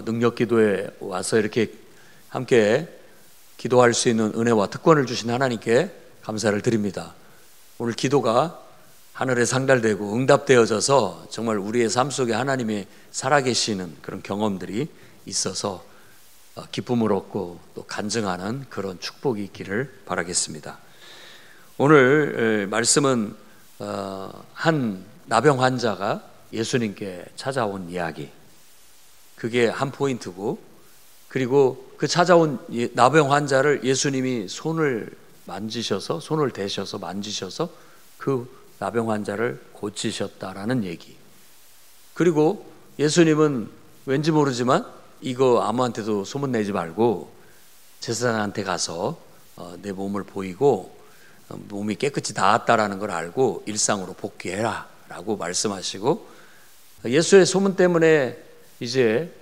능력 기도에 와서 이렇게 함께 기도할 수 있는 은혜와 특권을 주신 하나님께 감사를 드립니다. 오늘 기도가 하늘에 상달되고 응답되어져서 정말 우리의 삶 속에 하나님이 살아계시는 그런 경험들이 있어서 기쁨을 얻고 또 간증하는 그런 축복이 있기를 바라겠습니다. 오늘 말씀은 한 나병 환자가 예수님께 찾아온 이야기, 그게 한 포인트고, 그리고 그 찾아온 나병 환자를 예수님이 손을 대셔서 만지셔서 그 나병 환자를 고치셨다라는 얘기. 그리고 예수님은 왠지 모르지만 이거 아무한테도 소문내지 말고 제사장한테 가서 내 몸을 보이고 몸이 깨끗이 닿았다라는 걸 알고 일상으로 복귀해라 라고 말씀하시고, 예수의 소문 때문에 이제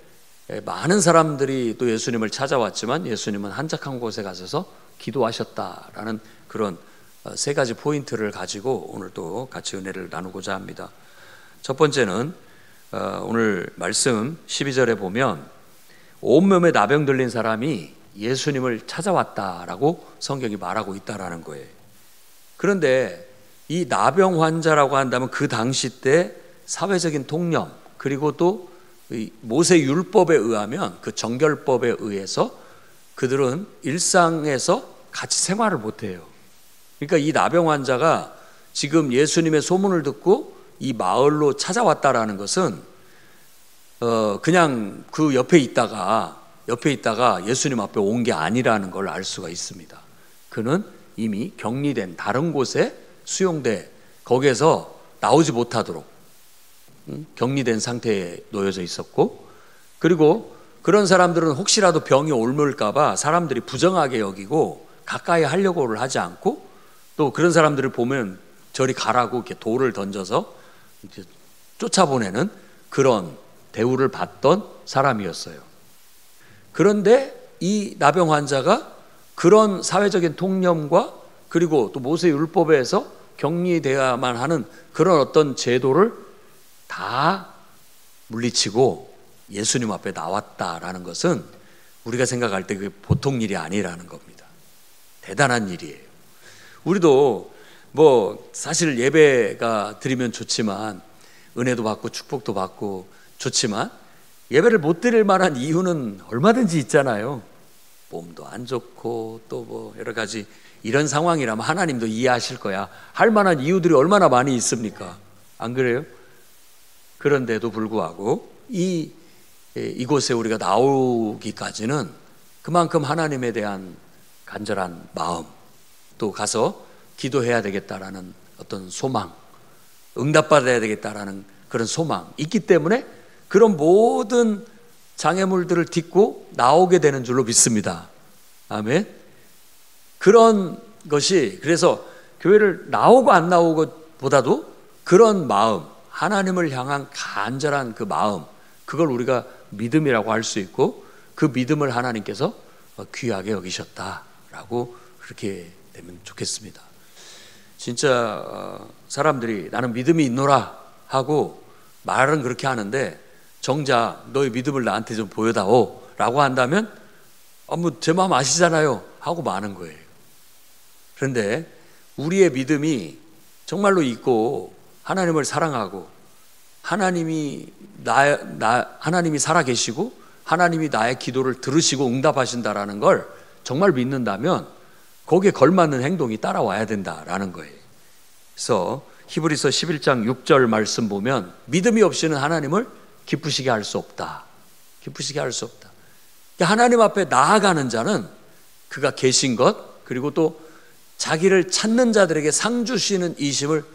많은 사람들이 또 예수님을 찾아왔지만 예수님은 한적한 곳에 가셔서 기도하셨다라는 그런 세 가지 포인트를 가지고 오늘 또 같이 은혜를 나누고자 합니다. 첫 번째는 오늘 말씀 12절에 보면 온몸에 나병 들린 사람이 예수님을 찾아왔다라고 성경이 말하고 있다라는 거예요. 그런데 이 나병 환자라고 한다면 그 당시 때 사회적인 통념, 그리고 또 모세 율법에 의하면 그 정결법에 의해서 그들은 일상에서 같이 생활을 못해요. 그러니까 이 나병 환자가 지금 예수님의 소문을 듣고 이 마을로 찾아왔다라는 것은 그냥 그 옆에 있다가 예수님 앞에 온 게 아니라는 걸 알 수가 있습니다. 그는 이미 격리된 다른 곳에 수용돼 거기에서 나오지 못하도록 격리된 상태에 놓여져 있었고, 그리고 그런 사람들은 혹시라도 병이 옮을까봐 사람들이 부정하게 여기고 가까이 하려고를 하지 않고, 또 그런 사람들을 보면 저리 가라고 이렇게 돌을 던져서 이렇게 쫓아보내는 그런 대우를 받던 사람이었어요. 그런데 이 나병 환자가 그런 사회적인 통념과 그리고 또 모세 율법에서 격리되어야만 하는 그런 어떤 제도를 다 물리치고 예수님 앞에 나왔다라는 것은 우리가 생각할 때 그게 보통 일이 아니라는 겁니다. 대단한 일이에요. 우리도 사실 예배가 드리면 좋지만, 은혜도 받고 축복도 받고 좋지만, 예배를 못 드릴 만한 이유는 얼마든지 있잖아요. 몸도 안 좋고 또 여러 가지 이런 상황이라면 하나님도 이해하실 거야 할 만한 이유들이 얼마나 많이 있습니까? 안 그래요? 그런데도 불구하고 이곳에 우리가 나오기까지는 그만큼 하나님에 대한 간절한 마음, 또 가서 기도해야 되겠다라는 어떤 소망, 응답받아야 되겠다라는 그런 소망 있기 때문에 그런 모든 장애물들을 딛고 나오게 되는 줄로 믿습니다. 아멘. 그런 것이, 그래서 교회를 나오고 안 나오고 보다도 그런 마음, 하나님을 향한 간절한 그 마음, 그걸 우리가 믿음이라고 할 수 있고, 그 믿음을 하나님께서 귀하게 여기셨다라고 그렇게 되면 좋겠습니다. 진짜 사람들이 나는 믿음이 있노라 하고 말은 그렇게 하는데, 정작 너의 믿음을 나한테 좀 보여다오 라고 한다면 제 마음 아시잖아요 하고 마는 거예요. 그런데 우리의 믿음이 정말로 있고 하나님을 사랑하고 하나님이 살아계시고 하나님이 나의 기도를 들으시고 응답하신다라는 걸 정말 믿는다면 거기에 걸맞는 행동이 따라와야 된다라는 거예요. 그래서 히브리서 11장 6절 말씀 보면 믿음이 없이는 하나님을 기쁘시게 할 수 없다. 기쁘시게 할 수 없다. 하나님 앞에 나아가는 자는 그가 계신 것, 그리고 또 자기를 찾는 자들에게 상 주시는 이심을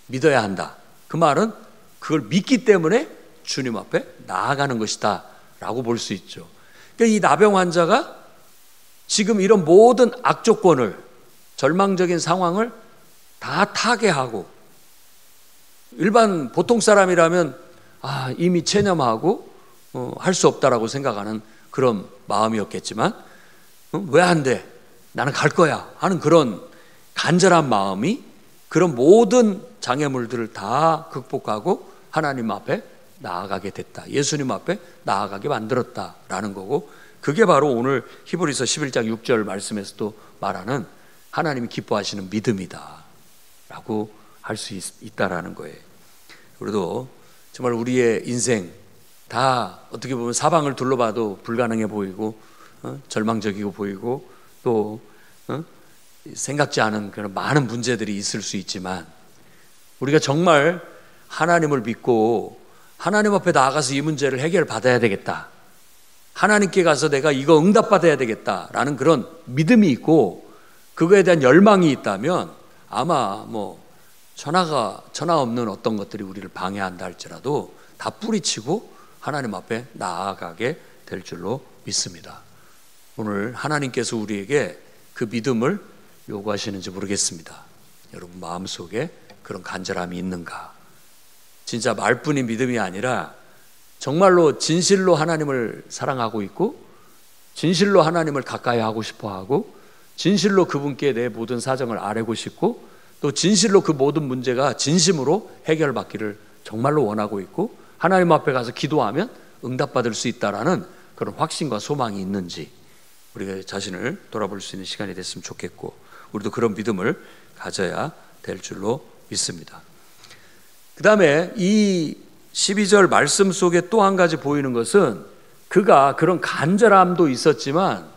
믿어야 한다. 그 말은 그걸 믿기 때문에 주님 앞에 나아가는 것이다 라고 볼 수 있죠. 그러니까 이 나병 환자가 지금 이런 모든 악조건을, 절망적인 상황을 다 타개하고, 일반 보통 사람이라면 이미 체념하고 할 수 없다라고 생각하는 그런 마음이었겠지만, 왜 안 돼? 나는 갈 거야 하는 그런 간절한 마음이 그런 모든 장애물들을 다 극복하고 하나님 앞에 나아가게 됐다. 예수님 앞에 나아가게 만들었다라는 거고, 그게 바로 오늘 히브리서 11장 6절 말씀에서도 말하는 하나님이 기뻐하시는 믿음이다 라고 할 수 있다라는 거예요. 그래도 정말 우리의 인생 다 어떻게 보면 사방을 둘러봐도 불가능해 보이고 절망적이고 보이고 또 생각지 않은 그런 많은 문제들이 있을 수 있지만, 우리가 정말 하나님을 믿고 하나님 앞에 나아가서 이 문제를 해결받아야 되겠다, 하나님께 가서 내가 이거 응답받아야 되겠다라는 그런 믿음이 있고 그거에 대한 열망이 있다면 아마 천하 없는 어떤 것들이 우리를 방해한다 할지라도 다 뿌리치고 하나님 앞에 나아가게 될 줄로 믿습니다. 오늘 하나님께서 우리에게 그 믿음을 요구하시는지 모르겠습니다. 여러분 마음속에 그런 간절함이 있는가? 진짜 말뿐인 믿음이 아니라 정말로 진실로 하나님을 사랑하고 있고 진실로 하나님을 가까이 하고 싶어하고 진실로 그분께 내 모든 사정을 아뢰고 싶고 또 진실로 그 모든 문제가 진심으로 해결받기를 정말로 원하고 있고 하나님 앞에 가서 기도하면 응답받을 수 있다라는 그런 확신과 소망이 있는지 우리가 자신을 돌아볼 수 있는 시간이 됐으면 좋겠고, 우리도 그런 믿음을 가져야 될 줄로 믿습니다. 그 다음에 이 12절 말씀 속에 또 한 가지 보이는 것은 그가 그런 간절함도 있었지만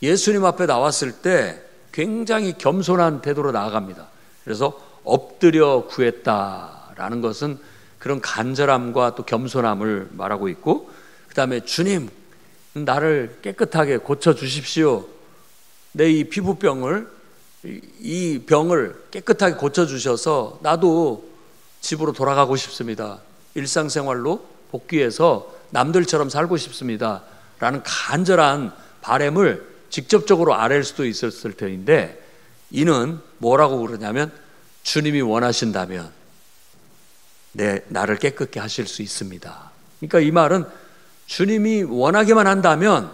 예수님 앞에 나왔을 때 굉장히 겸손한 태도로 나아갑니다. 그래서 엎드려 구했다라는 것은 그런 간절함과 또 겸손함을 말하고 있고, 그 다음에 주님 나를 깨끗하게 고쳐주십시오. 내 이 피부병을 이 병을 깨끗하게 고쳐주셔서 나도 집으로 돌아가고 싶습니다. 일상생활로 복귀해서 남들처럼 살고 싶습니다 라는 간절한 바람을 직접적으로 아랠 수도 있었을 터인데, 이는 뭐라고 그러냐면 주님이 원하신다면 나를 깨끗게 하실 수 있습니다. 그러니까 이 말은 주님이 원하기만 한다면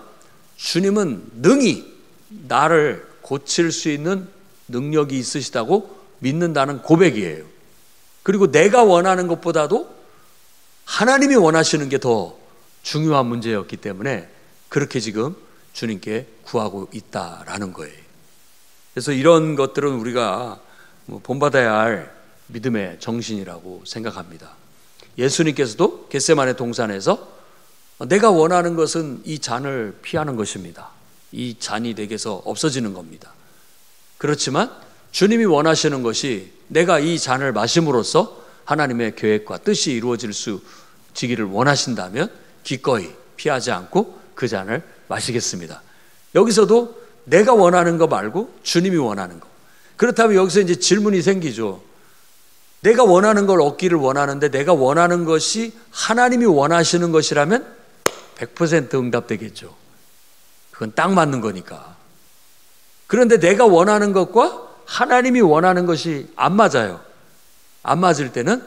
주님은 능히 나를 고칠 수 있는 능력이 있으시다고 믿는다는 고백이에요. 그리고 내가 원하는 것보다도 하나님이 원하시는 게 더 중요한 문제였기 때문에 그렇게 지금 주님께 구하고 있다라는 거예요. 그래서 이런 것들은 우리가 본받아야 할 믿음의 정신이라고 생각합니다. 예수님께서도 겟세마네 동산에서 내가 원하는 것은 이 잔을 피하는 것입니다. 이 잔이 내게서 없어지는 겁니다. 그렇지만 주님이 원하시는 것이 내가 이 잔을 마심으로써 하나님의 계획과 뜻이 이루어지기를 원하신다면 기꺼이 피하지 않고 그 잔을 마시겠습니다. 여기서도 내가 원하는 거 말고 주님이 원하는 거. 그렇다면 여기서 이제 질문이 생기죠. 내가 원하는 걸 얻기를 원하는데 내가 원하는 것이 하나님이 원하시는 것이라면 100% 응답되겠죠. 그건 딱 맞는 거니까. 그런데 내가 원하는 것과 하나님이 원하는 것이 안 맞아요. 안 맞을 때는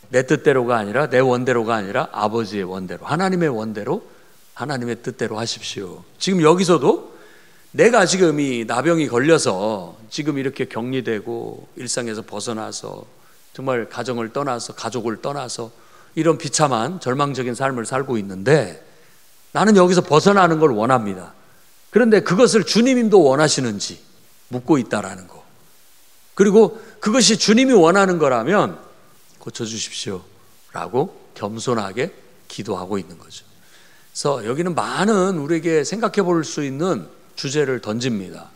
내 뜻대로가 아니라 내 원대로가 아니라 아버지의 원대로, 하나님의 원대로, 하나님의 뜻대로 하십시오. 지금 여기서도 내가 지금 이 나병이 걸려서 지금 이렇게 격리되고 일상에서 벗어나서 정말 가정을 떠나서 가족을 떠나서 이런 비참한 절망적인 삶을 살고 있는데 나는 여기서 벗어나는 걸 원합니다. 그런데 그것을 주님도 원하시는지 묻고 있다라는 거. 그리고 그것이 주님이 원하는 거라면 고쳐주십시오 라고 겸손하게 기도하고 있는 거죠. 그래서 여기는 많은 우리에게 생각해 볼 수 있는 주제를 던집니다.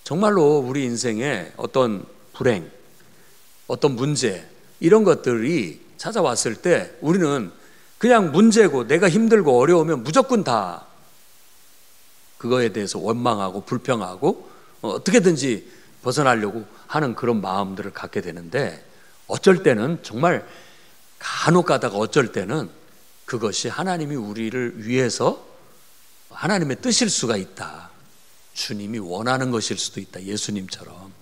정말로 우리 인생에 어떤 불행, 어떤 문제 이런 것들이 찾아왔을 때 우리는 그냥 문제고 내가 힘들고 어려우면 무조건 다 그거에 대해서 원망하고 불평하고 어떻게든지 벗어나려고 하는 그런 마음들을 갖게 되는데, 어쩔 때는 정말 간혹 가다가 어쩔 때는 그것이 하나님이 우리를 위해서 하나님의 뜻일 수가 있다. 주님이 원하는 것일 수도 있다. 예수님처럼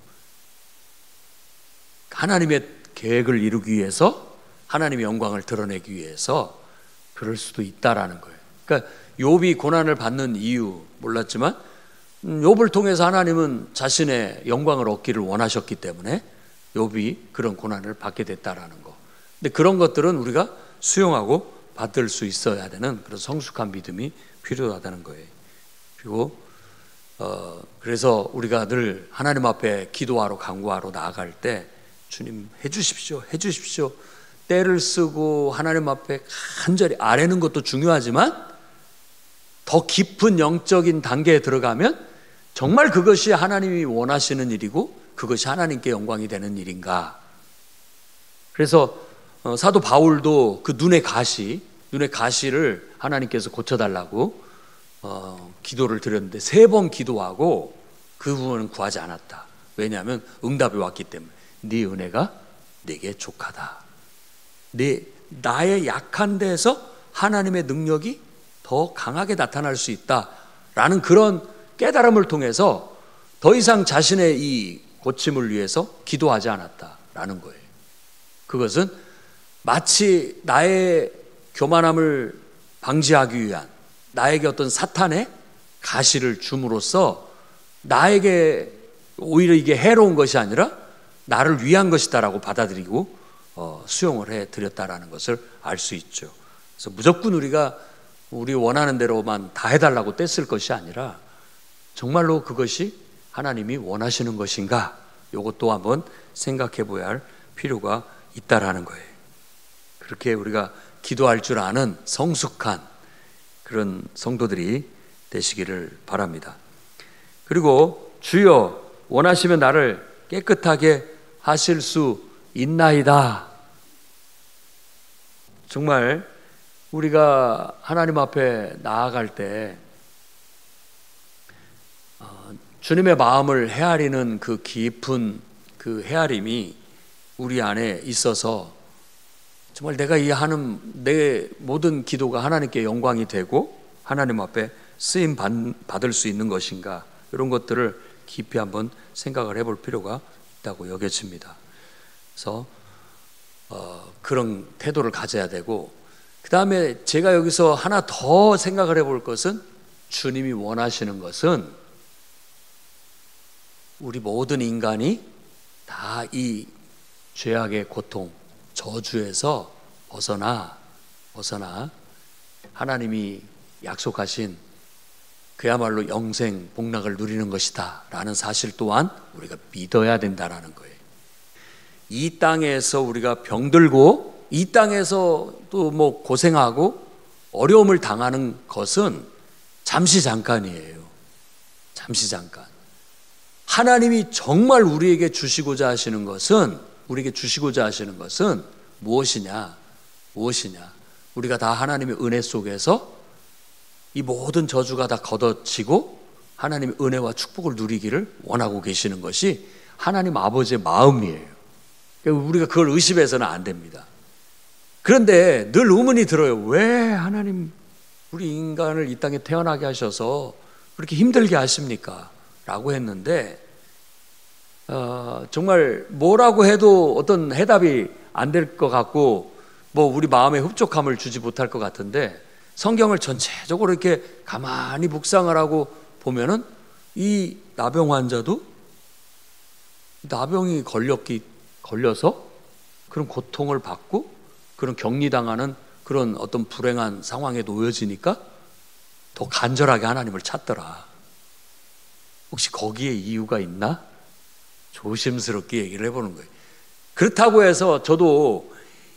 하나님의 계획을 이루기 위해서, 하나님의 영광을 드러내기 위해서 그럴 수도 있다라는 거예요. 그러니까 욥이 고난을 받는 이유 몰랐지만 욥을 통해서 하나님은 자신의 영광을 얻기를 원하셨기 때문에 욥이 그런 고난을 받게 됐다라는 거. 근데 그런 것들은 우리가 수용하고 받을 수 있어야 되는 그런 성숙한 믿음이 필요하다는 거예요. 그리고 그래서 우리가 늘 하나님 앞에 기도하러 간구하러 나아갈 때 주님 해주십시오, 해주십시오. 때를 쓰고 하나님 앞에 간절히 아뢰는 것도 중요하지만 더 깊은 영적인 단계에 들어가면 정말 그것이 하나님이 원하시는 일이고 그것이 하나님께 영광이 되는 일인가. 그래서 사도 바울도 그 눈의 가시를 하나님께서 고쳐달라고 기도를 드렸는데 3번 기도하고 그 부분은 구하지 않았다. 왜냐하면 응답이 왔기 때문에 네 은혜가 내게 족하다. 나의 약한 데서 하나님의 능력이 더 강하게 나타날 수 있다라는 그런 깨달음을 통해서 더 이상 자신의 이 고침을 위해서 기도하지 않았다라는 거예요. 그것은 마치 나의 교만함을 방지하기 위한 나에게 어떤 사탄의 가시를 줌으로써 나에게 오히려 이게 해로운 것이 아니라 나를 위한 것이다라고 받아들이고 수용을 해드렸다라는 것을 알 수 있죠. 그래서 무조건 우리가 우리 원하는 대로만 다 해달라고 뗐을 것이 아니라 정말로 그것이 하나님이 원하시는 것인가, 이것도 한번 생각해 보아야 할 필요가 있다라는 거예요. 그렇게 우리가 기도할 줄 아는 성숙한 그런 성도들이 되시기를 바랍니다. 그리고 주여 원하시면 나를 깨끗하게 하실 수 있나이다. 정말 우리가 하나님 앞에 나아갈 때 주님의 마음을 헤아리는 그 깊은 그 헤아림이 우리 안에 있어서 정말 내가 이 하는 내 모든 기도가 하나님께 영광이 되고 하나님 앞에 쓰임 받을 수 있는 것인가, 이런 것들을 깊이 한번 생각을 해볼 필요가 있다고 여겨집니다. 그래서 그런 태도를 가져야 되고, 그 다음에 제가 여기서 하나 더 생각을 해볼 것은, 주님이 원하시는 것은 우리 모든 인간이 다 이 죄악의 고통, 저주에서 벗어나 하나님이 약속하신 그야말로 영생 복락을 누리는 것이다 라는 사실 또한 우리가 믿어야 된다라는 거예요. 이 땅에서 우리가 병들고 이 땅에서 또 뭐 고생하고 어려움을 당하는 것은 잠시 잠깐이에요. 잠시 잠깐. 하나님이 정말 우리에게 주시고자 하시는 것은 무엇이냐? 우리가 다 하나님의 은혜 속에서 이 모든 저주가 다 걷어지고 하나님의 은혜와 축복을 누리기를 원하고 계시는 것이 하나님 아버지의 마음이에요. 그러니까 우리가 그걸 의심해서는 안 됩니다. 그런데 늘 의문이 들어요. 왜 하나님 우리 인간을 이 땅에 태어나게 하셔서 그렇게 힘들게 하십니까? 라고 했는데 정말 뭐라고 해도 어떤 해답이 안 될 것 같고 뭐 우리 마음에 흡족함을 주지 못할 것 같은데, 성경을 전체적으로 이렇게 가만히 묵상을 하고 보면은 이 나병 환자도 나병이 걸려서 그런 고통을 받고 그런 격리당하는 그런 어떤 불행한 상황에 놓여지니까 더 간절하게 하나님을 찾더라. 혹시 거기에 이유가 있나? 조심스럽게 얘기를 해보는 거예요. 그렇다고 해서 저도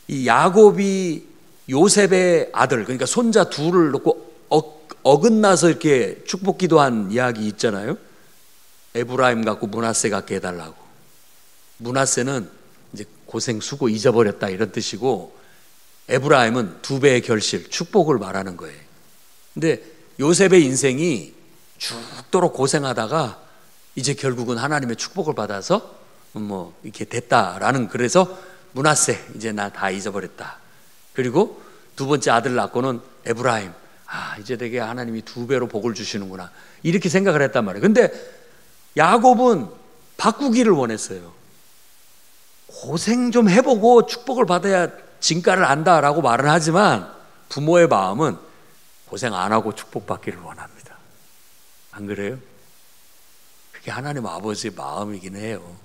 이 야곱이 요셉의 아들, 그러니까 손자 둘을 놓고 어긋나서 이렇게 축복 기도한 이야기 있잖아요. 에브라임 갖고 므낫세 갖게 해달라고. 므낫세는 이제 고생 수고 잊어버렸다 이런 뜻이고, 에브라임은 2배의 결실, 축복을 말하는 거예요. 근데 요셉의 인생이 죽도록 고생하다가 이제 결국은 하나님의 축복을 받아서 뭐 이렇게 됐다라는, 그래서 므낫세 이제 나 다 잊어버렸다. 그리고 2번째 아들 낳고는 에브라임, 이제 내게 하나님이 2배로 복을 주시는구나 이렇게 생각을 했단 말이에요. 근데 야곱은 바꾸기를 원했어요. 고생 좀 해보고 축복을 받아야 진가를 안다라고 말은 하지만 부모의 마음은 고생 안 하고 축복받기를 원합니다. 안 그래요? 그게 하나님 아버지의 마음이긴 해요.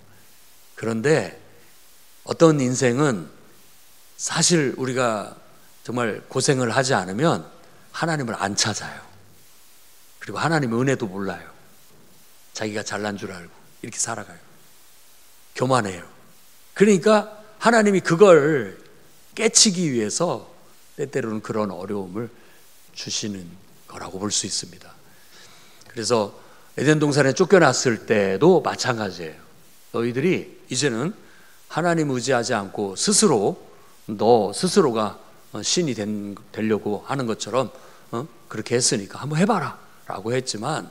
그런데 어떤 인생은 사실 우리가 정말 고생을 하지 않으면 하나님을 안 찾아요. 그리고 하나님의 은혜도 몰라요. 자기가 잘난 줄 알고 이렇게 살아가요. 교만해요. 그러니까 하나님이 그걸 깨치기 위해서 때때로는 그런 어려움을 주시는 거라고 볼 수 있습니다. 그래서 에덴 동산에 쫓겨났을 때도 마찬가지예요. 너희들이 이제는 하나님 의지하지 않고 너 스스로가 신이 되려고 하는 것처럼 그렇게 했으니까 한번 해봐라 라고 했지만,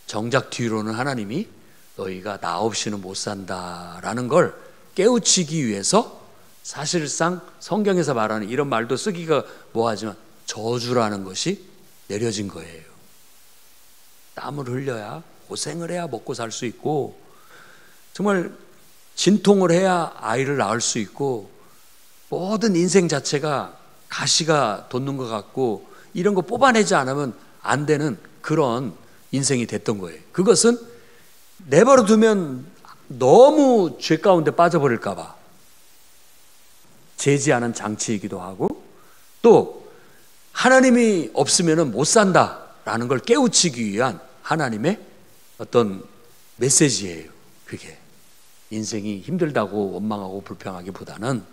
정작 뒤로는 하나님이 너희가 나 없이는 못 산다라는 걸 깨우치기 위해서 사실상 성경에서 말하는 이런 말도 쓰기가 뭐하지만 저주라는 것이 내려진 거예요. 땀을 흘려야, 고생을 해야 먹고 살 수 있고, 정말 진통을 해야 아이를 낳을 수 있고, 모든 인생 자체가 가시가 돋는 것 같고, 이런 거 뽑아내지 않으면 안 되는 그런 인생이 됐던 거예요. 그것은 내버려 두면 너무 죄 가운데 빠져버릴까 봐 제지하는 장치이기도 하고, 또 하나님이 없으면 못 산다라는 걸 깨우치기 위한 하나님의 어떤 메시지예요. 그게 인생이 힘들다고 원망하고 불평하기보다는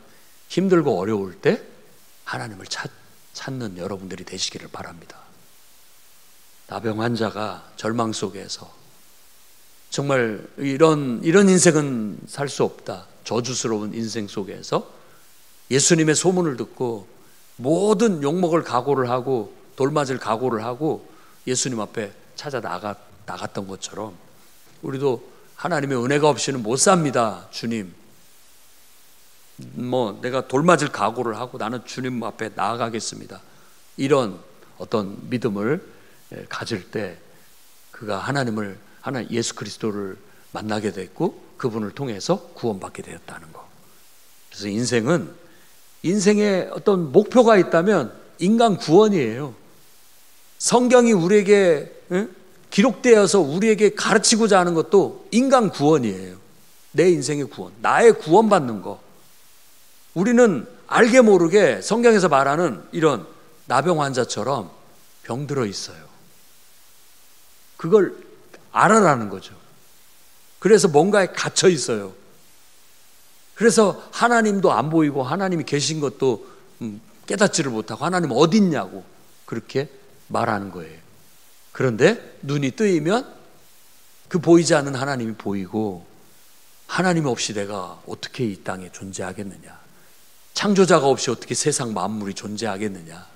힘들고 어려울 때 하나님을 찾는 여러분들이 되시기를 바랍니다. 나병 환자가 절망 속에서 정말 이런 인생은 살 수 없다, 저주스러운 인생 속에서 예수님의 소문을 듣고 모든 욕먹을 각오를 하고 돌맞을 각오를 하고 예수님 앞에 찾아 나갔던 것처럼, 우리도 하나님의 은혜가 없이는 못 삽니다. 주님, 내가 돌맞을 각오를 하고 나는 주님 앞에 나아가겠습니다. 이런 어떤 믿음을 가질 때 그가 하나님 예수 그리스도를 만나게 됐고, 그분을 통해서 구원받게 되었다는 거. 그래서 인생에 어떤 목표가 있다면 인간 구원이에요. 성경이 우리에게 기록되어서 우리에게 가르치고자 하는 것도 인간 구원이에요. 내 인생의 구원, 나의 구원받는 거. 우리는 알게 모르게 성경에서 말하는 이런 나병 환자처럼 병들어 있어요. 그걸 알아라는 거죠. 그래서 뭔가에 갇혀 있어요. 그래서 하나님도 안 보이고 하나님이 계신 것도 깨닫지를 못하고 하나님 어디 있냐고 그렇게 말하는 거예요. 그런데 눈이 뜨이면 그 보이지 않는 하나님이 보이고, 하나님 없이 내가 어떻게 이 땅에 존재하겠느냐, 창조자가 없이 어떻게 세상 만물이 존재하겠느냐,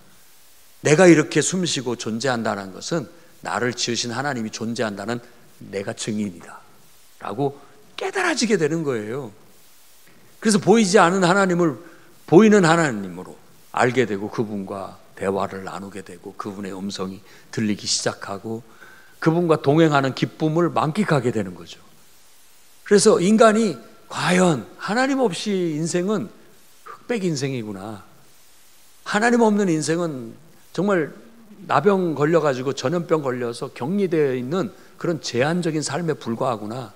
내가 이렇게 숨쉬고 존재한다는 것은 나를 지으신 하나님이 존재한다는 내가 증인이다 라고 깨달아지게 되는 거예요. 그래서 보이지 않은 하나님을 보이는 하나님으로 알게 되고, 그분과 대화를 나누게 되고, 그분의 음성이 들리기 시작하고, 그분과 동행하는 기쁨을 만끽하게 되는 거죠. 그래서 인간이 과연 하나님 없이 인생은 흑백 인생이구나, 하나님 없는 인생은 정말 나병 걸려가지고 전염병 걸려서 격리되어 있는 그런 제한적인 삶에 불과하구나,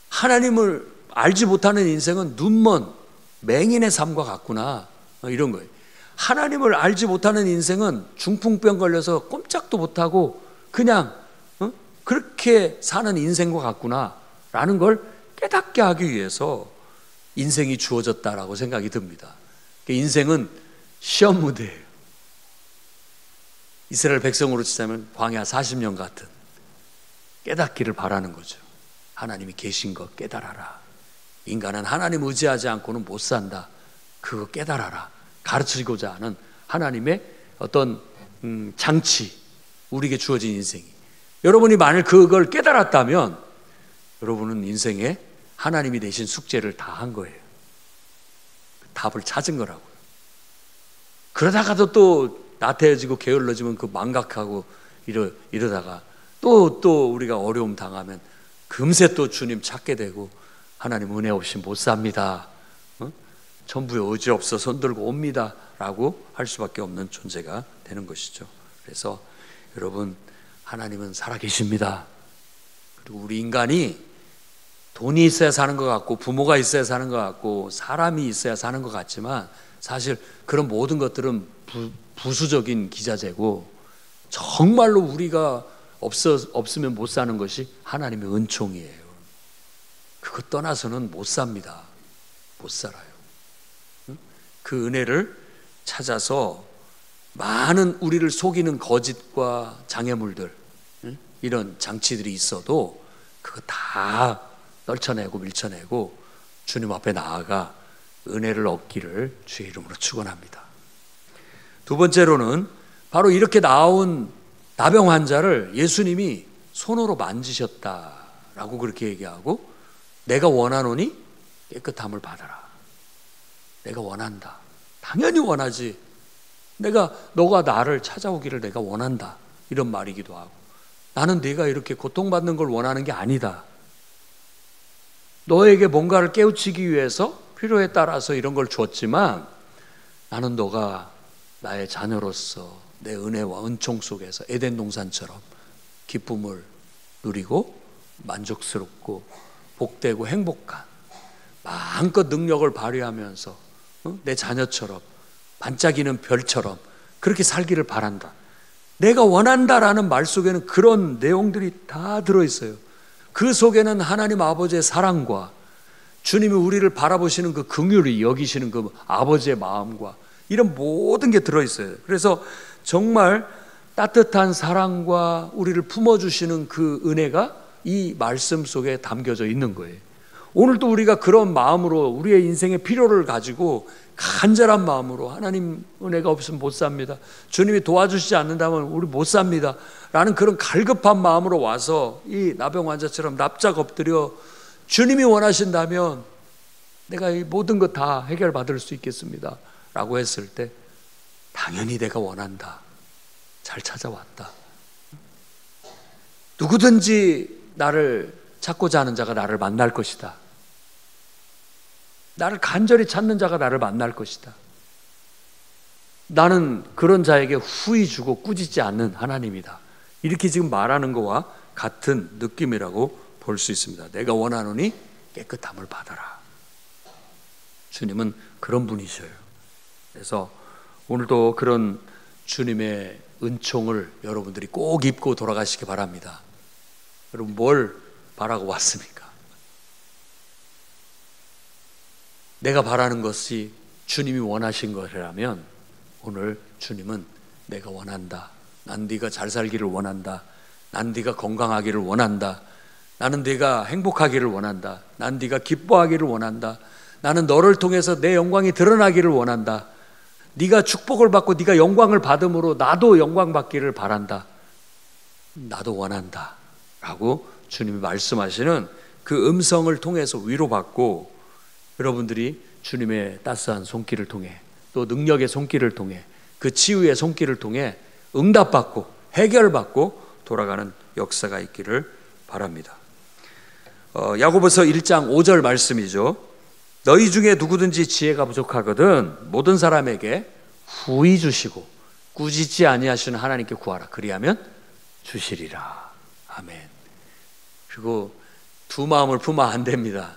하나님을 알지 못하는 인생은 눈먼 맹인의 삶과 같구나, 이런 거예요. 하나님을 알지 못하는 인생은 중풍병 걸려서 꼼짝도 못하고 그냥 그렇게 사는 인생과 같구나 라는 걸 깨닫게 하기 위해서 인생이 주어졌다라고 생각이 듭니다. 인생은 시험 무대예요. 이스라엘 백성으로 치자면 광야 40년 같은, 깨닫기를 바라는 거죠. 하나님이 계신 것 깨달아라. 인간은 하나님 의지하지 않고는 못 산다. 그거 깨달아라. 가르치고자 하는 하나님의 어떤 장치, 우리에게 주어진 인생이. 여러분이 만일 그걸 깨달았다면 여러분은 인생에 하나님이 내신 숙제를 다 한 거예요. 답을 찾은 거라고요. 그러다가도 또 나태해지고 게을러지면 그 망각하고 이러다가 또 우리가 어려움 당하면 금세 또 주님 찾게 되고, 하나님 은혜 없이 못 삽니다, 전부에 의지 없어 손들고 옵니다 라고 할 수밖에 없는 존재가 되는 것이죠. 그래서 여러분, 하나님은 살아계십니다. 그리고 우리 인간이 돈이 있어야 사는 것 같고, 부모가 있어야 사는 것 같고, 사람이 있어야 사는 것 같지만 사실 그런 모든 것들은 부수적인 기자재고 정말로 우리가 없으면 못 사는 것이 하나님의 은총이에요. 그것 떠나서는 못 삽니다. 못 살아요. 그 은혜를 찾아서 많은 우리를 속이는 거짓과 장애물들, 이런 장치들이 있어도 그거 다 떨쳐내고 밀쳐내고 주님 앞에 나아가 은혜를 얻기를 주의 이름으로 축원합니다. 두 번째로는 바로 이렇게 나온 나병 환자를 예수님이 손으로 만지셨다라고 그렇게 얘기하고, 내가 원하노니 깨끗함을 받아라. 내가 원한다. 당연히 원하지. 너가 나를 찾아오기를 내가 원한다. 이런 말이기도 하고, 나는 네가 이렇게 고통받는 걸 원하는 게 아니다. 너에게 뭔가를 깨우치기 위해서 필요에 따라서 이런 걸 줬지만, 나는 너가 나의 자녀로서 내 은혜와 은총 속에서 에덴 동산처럼 기쁨을 누리고 만족스럽고 복되고 행복한, 마음껏 능력을 발휘하면서 내 자녀처럼 반짝이는 별처럼 그렇게 살기를 바란다. 내가 원한다라는 말 속에는 그런 내용들이 다 들어있어요. 그 속에는 하나님 아버지의 사랑과 주님이 우리를 바라보시는 그 긍휼히 여기시는 그 아버지의 마음과 이런 모든 게 들어있어요. 그래서 정말 따뜻한 사랑과 우리를 품어주시는 그 은혜가 이 말씀 속에 담겨져 있는 거예요. 오늘도 우리가 그런 마음으로 우리의 인생의 필요를 가지고 간절한 마음으로, 하나님 은혜가 없으면 못 삽니다, 주님이 도와주시지 않는다면 우리 못 삽니다 라는 그런 갈급한 마음으로 와서 이 나병 환자처럼 납작 엎드려 주님이 원하신다면 내가 이 모든 것 다 해결받을 수 있겠습니다 라고 했을 때, 당연히 내가 원한다, 잘 찾아왔다, 누구든지 나를 찾고자 하는 자가 나를 만날 것이다, 나를 간절히 찾는 자가 나를 만날 것이다, 나는 그런 자에게 후히 주고 꾸짖지 않는 하나님이다, 이렇게 지금 말하는 것과 같은 느낌이라고 볼 수 있습니다. 내가 원하노니 깨끗함을 받아라. 주님은 그런 분이셔요. 그래서 오늘도 그런 주님의 은총을 여러분들이 꼭 입고 돌아가시기 바랍니다. 여러분, 뭘 바라고 왔습니까? 내가 바라는 것이 주님이 원하신 것이라면 오늘 주님은 내가 원한다, 난 네가 잘 살기를 원한다, 난 네가 건강하기를 원한다, 나는 네가 행복하기를 원한다, 난 네가 기뻐하기를 원한다, 나는 너를 통해서 내 영광이 드러나기를 원한다, 네가 축복을 받고 네가 영광을 받음으로 나도 영광 받기를 바란다, 나도 원한다 라고 주님이 말씀하시는 그 음성을 통해서 위로받고, 여러분들이 주님의 따스한 손길을 통해, 또 능력의 손길을 통해, 그 치유의 손길을 통해 응답받고 해결받고 돌아가는 역사가 있기를 바랍니다. 야고보서 1장 5절 말씀이죠. 너희 중에 누구든지 지혜가 부족하거든 모든 사람에게 후히 주시고 꾸짖지 아니하시는 하나님께 구하라. 그리하면 주시리라. 아멘. 그리고 두 마음을 품으면 안 됩니다.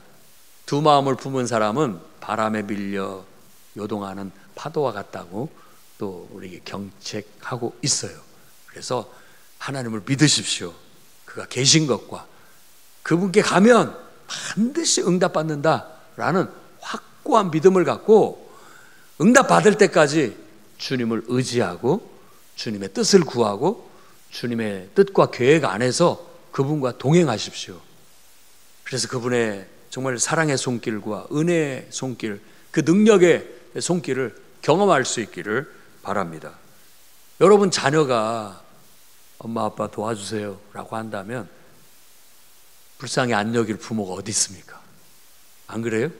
두 마음을 품은 사람은 바람에 밀려 요동하는 파도와 같다고 또 우리에게 경책하고 있어요. 그래서 하나님을 믿으십시오. 그가 계신 것과 그분께 가면 반드시 응답받는다라는 확고한 믿음을 갖고 응답받을 때까지 주님을 의지하고 주님의 뜻을 구하고 주님의 뜻과 계획 안에서 그분과 동행하십시오. 그래서 그분의 정말 사랑의 손길과 은혜의 손길, 그 능력의 손길을 경험할 수 있기를 바랍니다. 여러분 자녀가 엄마 아빠 도와주세요 라고 한다면 불쌍히 안 여길 부모가 어디 있습니까? 안 그래요?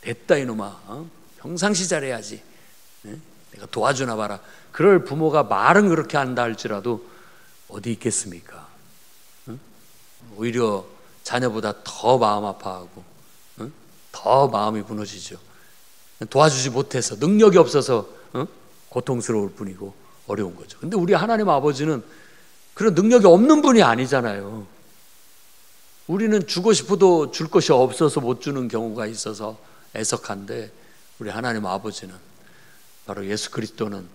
됐다 이놈아, 평상시 잘해야지, 내가 도와주나 봐라, 그럴 부모가 말은 그렇게 한다 할지라도 어디 있겠습니까? 오히려 자녀보다 더 마음 아파하고 더 마음이 무너지죠. 도와주지 못해서, 능력이 없어서 고통스러울 뿐이고 어려운 거죠. 근데 우리 하나님 아버지는 그런 능력이 없는 분이 아니잖아요. 우리는 주고 싶어도 줄 것이 없어서 못 주는 경우가 있어서 애석한데, 우리 하나님 아버지는 바로 예수 그리스도는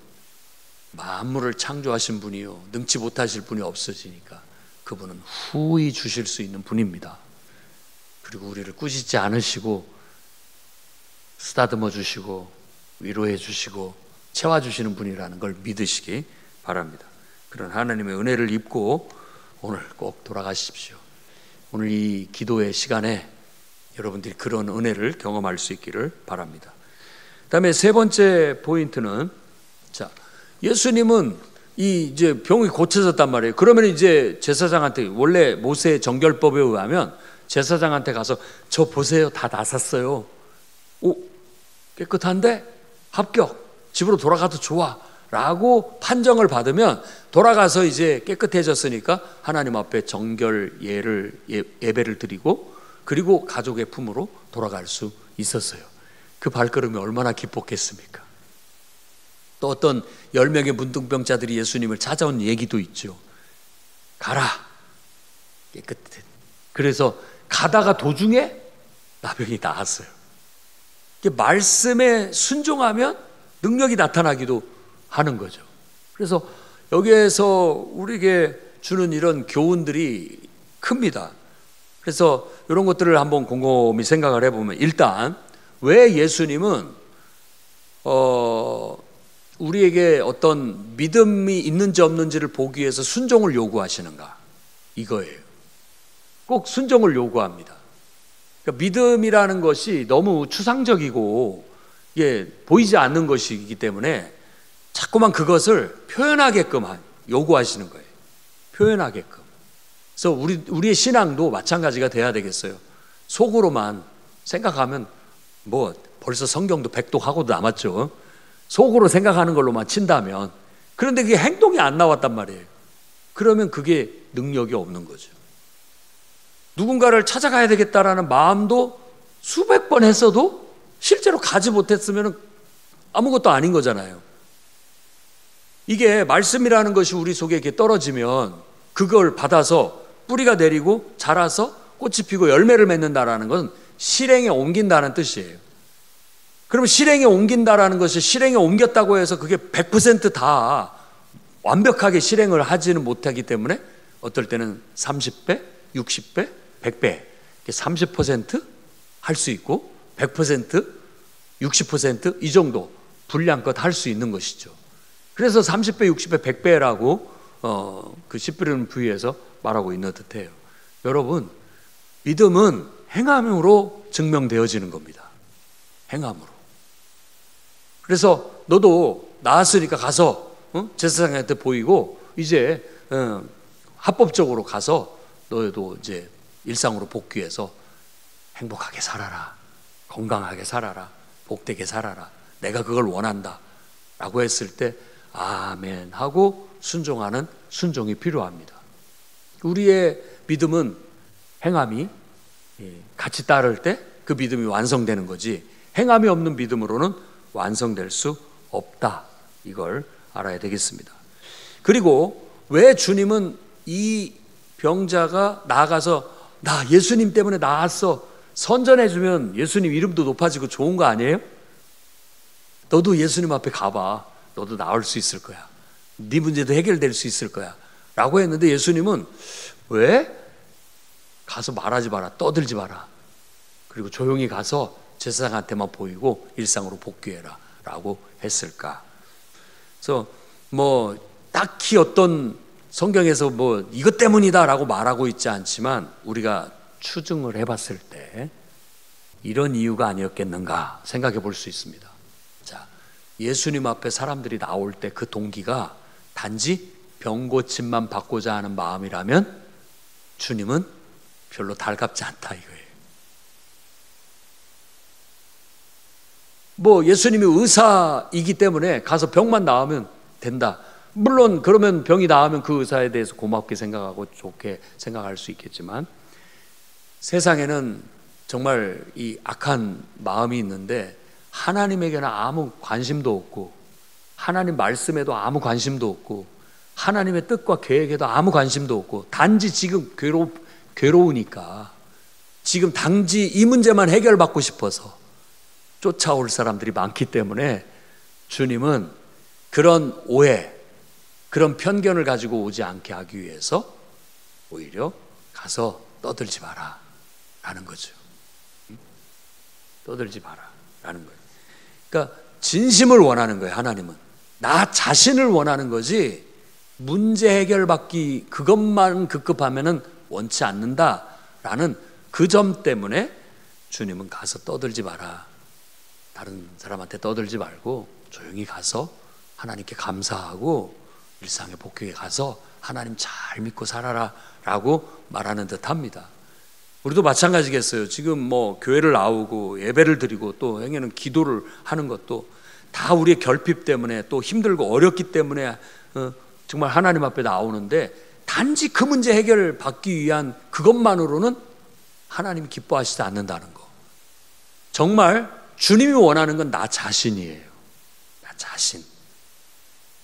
만물을 창조하신 분이요 능치 못하실 분이 없어지니까 그분은 후히 주실 수 있는 분입니다. 그리고 우리를 꾸짖지 않으시고 쓰다듬어 주시고 위로해 주시고 채워주시는 분이라는 걸 믿으시기 바랍니다. 그런 하나님의 은혜를 입고 오늘 꼭 돌아가십시오. 오늘 이 기도의 시간에 여러분들이 그런 은혜를 경험할 수 있기를 바랍니다. 그다음에 세 번째 포인트는, 자, 예수님은 이제 병이 고쳐졌단 말이에요. 그러면 이제 제사장한테, 원래 모세의 정결법에 의하면 제사장한테 가서 저 보세요, 다 나섰어요. 오, 깨끗한데? 합격. 집으로 돌아가도 좋아. 라고 판정을 받으면 돌아가서 이제 깨끗해졌으니까 하나님 앞에 정결 예배를 드리고 그리고 가족의 품으로 돌아갈 수 있었어요. 그 발걸음이 얼마나 기뻤겠습니까? 또 어떤 10명의 문둥병자들이 예수님을 찾아온 얘기도 있죠. 가라, 깨끗해. 그래서 가다가 도중에 나병이 나았어요. 말씀에 순종하면 능력이 나타나기도 하는 거죠. 그래서 여기에서 우리에게 주는 이런 교훈들이 큽니다. 그래서 이런 것들을 한번 곰곰이 생각을 해보면, 일단 왜 예수님은 우리에게 어떤 믿음이 있는지 없는지를 보기 위해서 순종을 요구하시는가, 이거예요. 꼭 순종을 요구합니다. 그러니까 믿음이라는 것이 너무 추상적이고 보이지 않는 것이기 때문에 자꾸만 그것을 표현하게끔 요구하시는 거예요. 표현하게끔. 그래서 우리의 신앙도 마찬가지가 돼야 되겠어요. 속으로만 생각하면 뭐 벌써 성경도 백독하고도 남았죠. 속으로 생각하는 걸로만 친다면, 그런데 그게 행동이 안 나왔단 말이에요. 그러면 그게 능력이 없는 거죠. 누군가를 찾아가야 되겠다라는 마음도 수백 번 했어도 실제로 가지 못했으면 아무것도 아닌 거잖아요. 이게 말씀이라는 것이 우리 속에 이렇게 떨어지면 그걸 받아서 뿌리가 내리고 자라서 꽃이 피고 열매를 맺는다라는 건 실행에 옮긴다는 뜻이에요. 그럼 실행에 옮긴다라는 것이, 실행에 옮겼다고 해서 그게 100% 다 완벽하게 실행을 하지는 못하기 때문에 어떨 때는 30배, 60배, 100배, 30% 할 수 있고 100%, 60% 이 정도 분량껏 할 수 있는 것이죠. 그래서 30배, 60배, 100배라고 그 씨 뿌리는 부위에서 말하고 있는 듯해요. 여러분, 믿음은 행함으로 증명되어지는 겁니다. 행함으로. 그래서 너도 나았으니까 가서 제사장한테 보이고 이제 합법적으로 가서 너도 이제 일상으로 복귀해서 행복하게 살아라, 건강하게 살아라, 복되게 살아라, 내가 그걸 원한다 라고 했을 때 아멘 하고 순종하는 순종이 필요합니다. 우리의 믿음은 행함이 같이 따를 때 그 믿음이 완성되는 거지, 행함이 없는 믿음으로는 완성될 수 없다, 이걸 알아야 되겠습니다. 그리고 왜 주님은 이 병자가 나아가서 나 예수님 때문에 나았어, 선전해주면 예수님 이름도 높아지고 좋은 거 아니에요? 너도 예수님 앞에 가봐, 너도 나을 수 있을 거야, 네 문제도 해결될 수 있을 거야 라고 했는데, 예수님은 왜 가서 말하지 마라, 떠들지 마라, 그리고 조용히 가서 제사장한테만 보이고 일상으로 복귀해라 라고 했을까? 그래서 뭐 딱히 어떤 성경에서 뭐 이것 때문이다 라고 말하고 있지 않지만 우리가 추증을 해봤을 때 이런 이유가 아니었겠는가 생각해 볼 수 있습니다. 자, 예수님 앞에 사람들이 나올 때 그 동기가 단지 병 고침만 받고자 하는 마음이라면 주님은 별로 달갑지 않다, 이거예요. 뭐 예수님이 의사이기 때문에 가서 병만 나으면 된다, 물론 그러면 병이 나으면 그 의사에 대해서 고맙게 생각하고 좋게 생각할 수 있겠지만, 세상에는 정말 이 악한 마음이 있는데 하나님에게는 아무 관심도 없고, 하나님 말씀에도 아무 관심도 없고, 하나님의 뜻과 계획에도 아무 관심도 없고, 단지 지금 괴로우니까, 지금 단지 이 문제만 해결받고 싶어서 쫓아올 사람들이 많기 때문에 주님은 그런 오해, 그런 편견을 가지고 오지 않게 하기 위해서 오히려 가서 떠들지 마라 라는 거죠. 떠들지 마라 라는 거예요. 그러니까 진심을 원하는 거예요. 하나님은 나 자신을 원하는 거지 문제 해결받기 그것만 급급하면은 원치 않는다라는 그 점 때문에 주님은 가서 떠들지 마라. 다른 사람한테 떠들지 말고 조용히 가서 하나님께 감사하고 일상의 복귀에 가서 하나님 잘 믿고 살아라 라고 말하는 듯 합니다. 우리도 마찬가지겠어요. 지금 뭐 교회를 나오고 예배를 드리고 또 행여는 기도를 하는 것도 다 우리의 결핍 때문에 또 힘들고 어렵기 때문에 정말 하나님 앞에 나오는데 단지 그 문제 해결을 받기 위한 그것만으로는 하나님이 기뻐하시지 않는다는 거. 정말 주님이 원하는 건 나 자신이에요. 나 자신.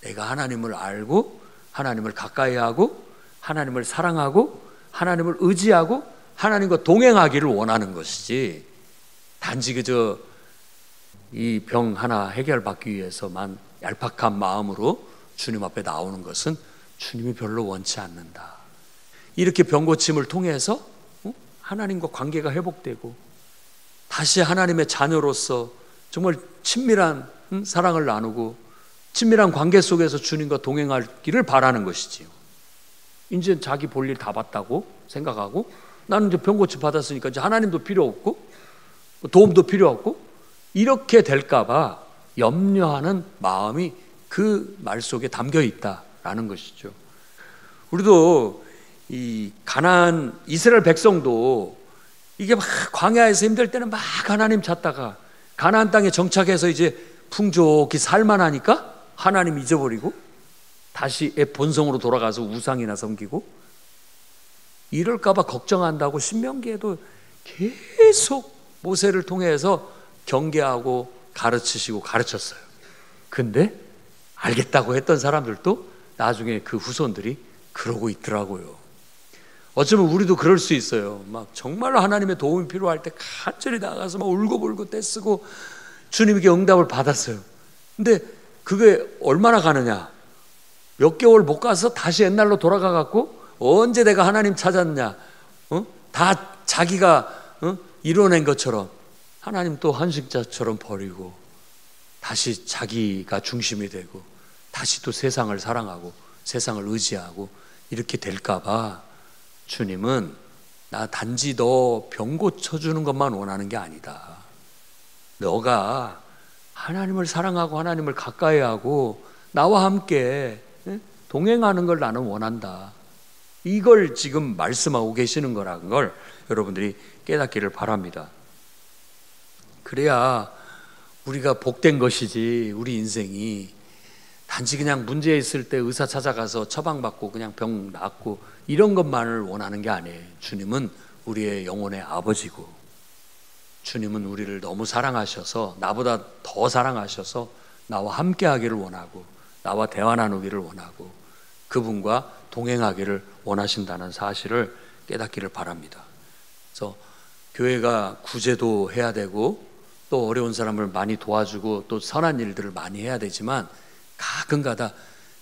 내가 하나님을 알고 하나님을 가까이 하고 하나님을 사랑하고 하나님을 의지하고 하나님과 동행하기를 원하는 것이지 단지 그저 이 병 하나 해결받기 위해서만 얄팍한 마음으로 주님 앞에 나오는 것은 주님이 별로 원치 않는다. 이렇게 병 고침을 통해서 하나님과 관계가 회복되고 다시 하나님의 자녀로서 정말 친밀한 사랑을 나누고 친밀한 관계 속에서 주님과 동행하기를 바라는 것이지요. 이제 자기 볼 일 다 봤다고 생각하고 나는 이제 병 고침 받았으니까 이제 하나님도 필요 없고 도움도 필요 없고 이렇게 될까 봐 염려하는 마음이 그 말 속에 담겨 있다라는 것이죠. 우리도 이 가나안 이스라엘 백성도 이게 막 광야에서 힘들 때는 막 하나님 찾다가 가나안 땅에 정착해서 이제 풍족히 살만하니까 하나님 잊어버리고 다시 본성으로 돌아가서 우상이나 섬기고 이럴까 봐 걱정한다고 신명기에도 계속 모세를 통해서 경계하고 가르치시고 가르쳤어요. 근데 알겠다고 했던 사람들도 나중에 그 후손들이 그러고 있더라고요. 어쩌면 우리도 그럴 수 있어요. 막 정말로 하나님의 도움이 필요할 때 간절히 나가서 막 울고불고 떼쓰고 주님에게 응답을 받았어요. 근데 그게 얼마나 가느냐? 몇 개월 못 가서 다시 옛날로 돌아가 갖고 언제 내가 하나님 찾았냐? 다 자기가 이뤄낸 것처럼 하나님 또 한식자처럼 버리고 다시 자기가 중심이 되고 다시 또 세상을 사랑하고 세상을 의지하고 이렇게 될까 봐 주님은 나 단지 너 병 고쳐주는 것만 원하는 게 아니다. 너가 하나님을 사랑하고 하나님을 가까이 하고 나와 함께 동행하는 걸 나는 원한다. 이걸 지금 말씀하고 계시는 거라는 걸 여러분들이 깨닫기를 바랍니다. 그래야 우리가 복된 것이지 우리 인생이 단지 그냥 문제 있을 때 의사 찾아가서 처방받고 그냥 병 낫고 이런 것만을 원하는 게 아니에요. 주님은 우리의 영혼의 아버지고 주님은 우리를 너무 사랑하셔서 나보다 더 사랑하셔서 나와 함께 하기를 원하고 나와 대화 나누기를 원하고 그분과 동행하기를 원하신다는 사실을 깨닫기를 바랍니다. 그래서 교회가 구제도 해야 되고 또 어려운 사람을 많이 도와주고 또 선한 일들을 많이 해야 되지만 가끔가다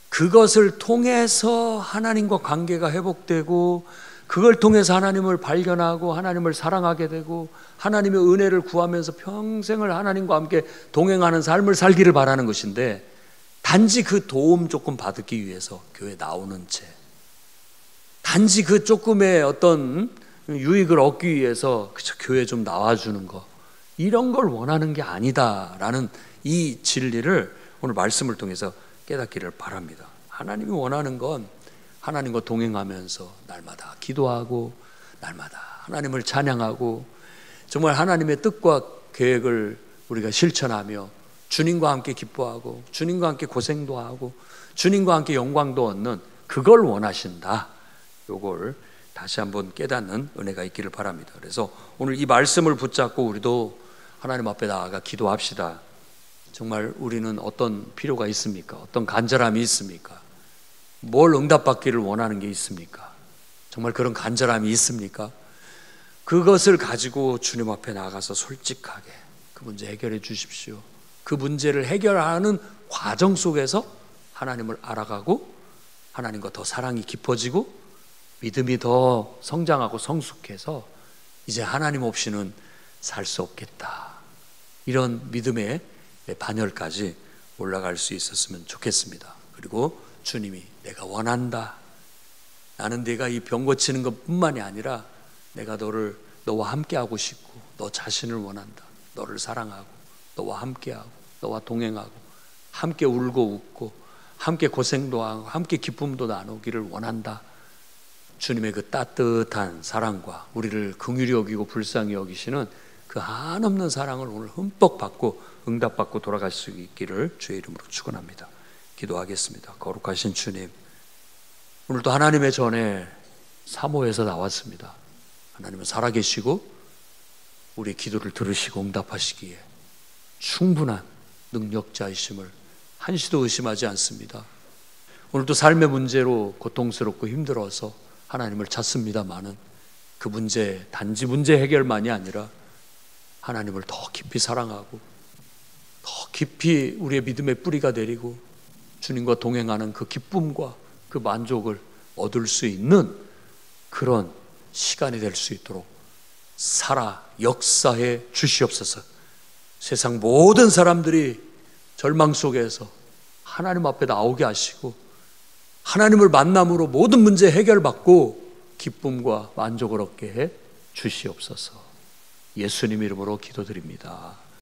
그것을 통해서 하나님과 관계가 회복되고 그걸 통해서 하나님을 발견하고 하나님을 사랑하게 되고 하나님의 은혜를 구하면서 평생을 하나님과 함께 동행하는 삶을 살기를 바라는 것인데 단지 그 도움 조금 받기 위해서 교회 나오는 채 단지 그 조금의 어떤 유익을 얻기 위해서 그저 교회 좀 나와주는 거 이런 걸 원하는 게 아니다라는 이 진리를 오늘 말씀을 통해서 깨닫기를 바랍니다. 하나님이 원하는 건 하나님과 동행하면서 날마다 기도하고 날마다 하나님을 찬양하고 정말 하나님의 뜻과 계획을 우리가 실천하며 주님과 함께 기뻐하고 주님과 함께 고생도 하고 주님과 함께 영광도 얻는 그걸 원하신다. 요걸 다시 한번 깨닫는 은혜가 있기를 바랍니다. 그래서 오늘 이 말씀을 붙잡고 우리도 하나님 앞에 나아가 기도합시다. 정말 우리는 어떤 필요가 있습니까? 어떤 간절함이 있습니까? 뭘 응답받기를 원하는 게 있습니까? 정말 그런 간절함이 있습니까? 그것을 가지고 주님 앞에 나가서 솔직하게 그 문제 해결해 주십시오. 그 문제를 해결하는 과정 속에서 하나님을 알아가고 하나님과 더 사랑이 깊어지고 믿음이 더 성장하고 성숙해서 이제 하나님 없이는 살 수 없겠다. 이런 믿음의 반열까지 올라갈 수 있었으면 좋겠습니다. 그리고 주님이 내가 원한다. 나는 네가 이 병 고치는 것뿐만이 아니라 내가 너와 함께하고 싶고 너 자신을 원한다. 너를 사랑하고 너와 함께하고 너와 동행하고 함께 울고 웃고 함께 고생도 하고 함께 기쁨도 나누기를 원한다. 주님의 그 따뜻한 사랑과 우리를 긍휼히 여기고 불쌍히 여기시는 그 한없는 사랑을 오늘 흠뻑 받고 응답받고 돌아갈 수 있기를 주의 이름으로 축원합니다. 기도하겠습니다. 거룩하신 주님, 오늘도 하나님의 전에 사모해서 나왔습니다. 하나님은 살아계시고 우리 기도를 들으시고 응답하시기에 충분한 능력자이심을 한시도 의심하지 않습니다. 오늘도 삶의 문제로 고통스럽고 힘들어서 하나님을 찾습니다마는 그 문제, 단지 문제 해결만이 아니라 하나님을 더 깊이 사랑하고 더 깊이 우리의 믿음의 뿌리가 내리고 주님과 동행하는 그 기쁨과 그 만족을 얻을 수 있는 그런 시간이 될 수 있도록 살아 역사해 주시옵소서. 세상 모든 사람들이 절망 속에서 하나님 앞에 나오게 하시고 하나님을 만남으로 모든 문제 해결받고 기쁨과 만족을 얻게 해 주시옵소서. 예수님 이름으로 기도드립니다.